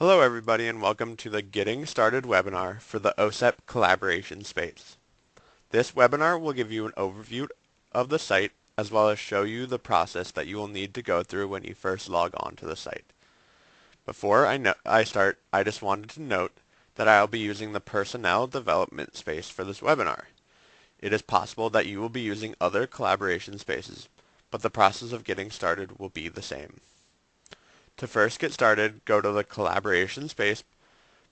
Hello everybody and welcome to the Getting Started webinar for the OSEP collaboration space. This webinar will give you an overview of the site as well as show you the process that you will need to go through when you first log on to the site. Before I start, I just wanted to note that I'll be using the personnel development space for this webinar. It is possible that you will be using other collaboration spaces, but the process of getting started will be the same. To first get started, go to the collaboration space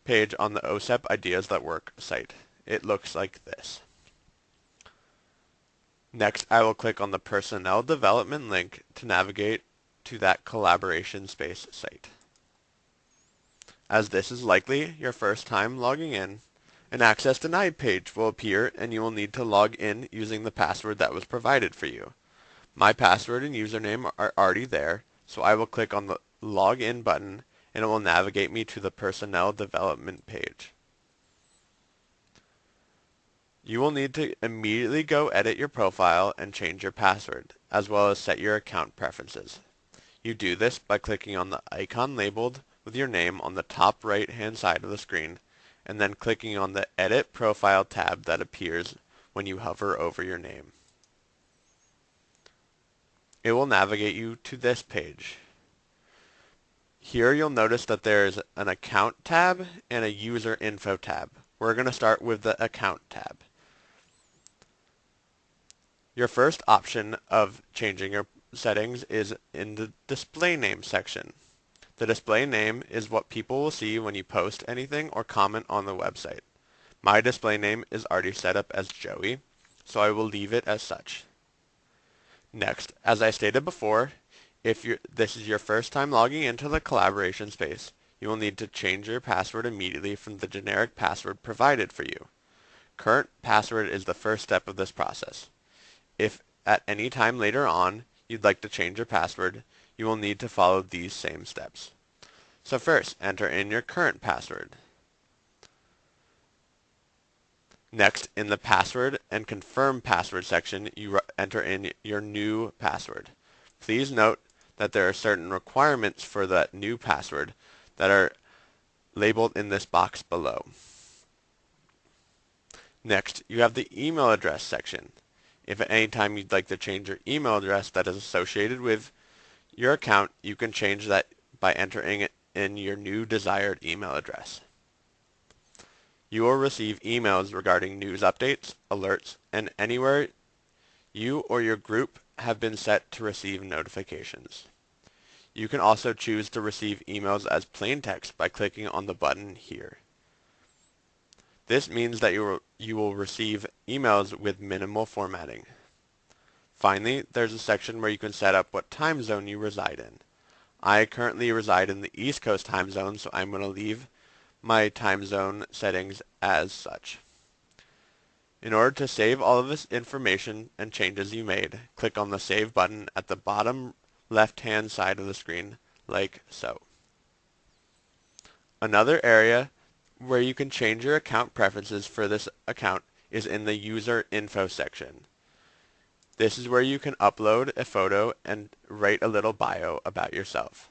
page on the OSEP Ideas That Work site. It looks like this. Next, I will click on the Personnel Development link to navigate to that collaboration space site. As this is likely your first time logging in, an Access Denied page will appear and you will need to log in using the password that was provided for you. My password and username are already there, so I will click on the Login button and it will navigate me to the Personnel Development page. You will need to immediately go edit your profile and change your password, as well as set your account preferences. You do this by clicking on the icon labeled with your name on the top right-hand side of the screen, and then clicking on the Edit Profile tab that appears when you hover over your name. It will navigate you to this page. Here you'll notice that there's an Account tab and a User Info tab. We're going to start with the Account tab. Your first option of changing your settings is in the display name section. The display name is what people will see when you post anything or comment on the website. My display name is already set up as Joey, so I will leave it as such. Next, as I stated before, if this is your first time logging into the collaboration space, you will need to change your password immediately from the generic password provided for you. Current password is the first step of this process. If at any time later on you'd like to change your password, you will need to follow these same steps. So first, enter in your current password. Next, in the password and confirm password section, you enter in your new password. Please note that there are certain requirements for that new password that are labeled in this box below. Next, you have the email address section. If at any time you'd like to change your email address that is associated with your account, you can change that by entering it in your new desired email address. You will receive emails regarding news updates, alerts, and anywhere you or your group have been set to receive notifications. You can also choose to receive emails as plain text by clicking on the button here. This means that you will receive emails with minimal formatting. Finally, there's a section where you can set up what time zone you reside in. I currently reside in the East Coast time zone, so I'm going to leave my time zone settings as such. In order to save all of this information and changes you made, click on the Save button at the bottom left-hand side of the screen, like so. Another area where you can change your account preferences for this account is in the User Info section. This is where you can upload a photo and write a little bio about yourself.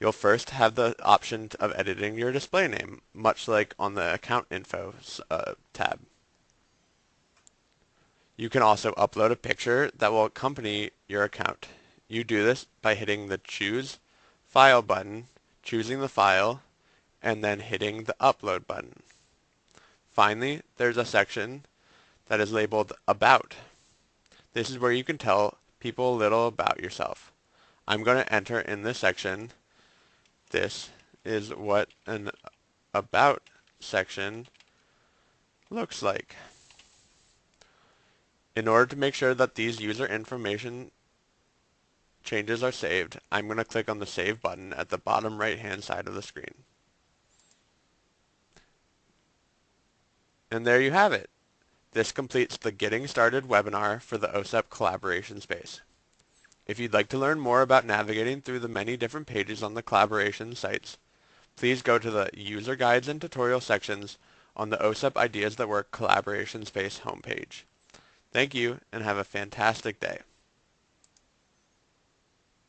You'll first have the option of editing your display name, much like on the Account Info tab. You can also upload a picture that will accompany your account. You do this by hitting the Choose File button, choosing the file, and then hitting the Upload button. Finally, there's a section that is labeled About. This is where you can tell people a little about yourself. I'm going to enter in this section. This is what an About section looks like. In order to make sure that these user information changes are saved, I'm going to click on the Save button at the bottom right-hand side of the screen. And there you have it. This completes the Getting Started webinar for the OSEP collaboration space. If you'd like to learn more about navigating through the many different pages on the collaboration sites, please go to the User Guides and Tutorial sections on the OSEP Ideas That Work collaboration space homepage. Thank you and have a fantastic day.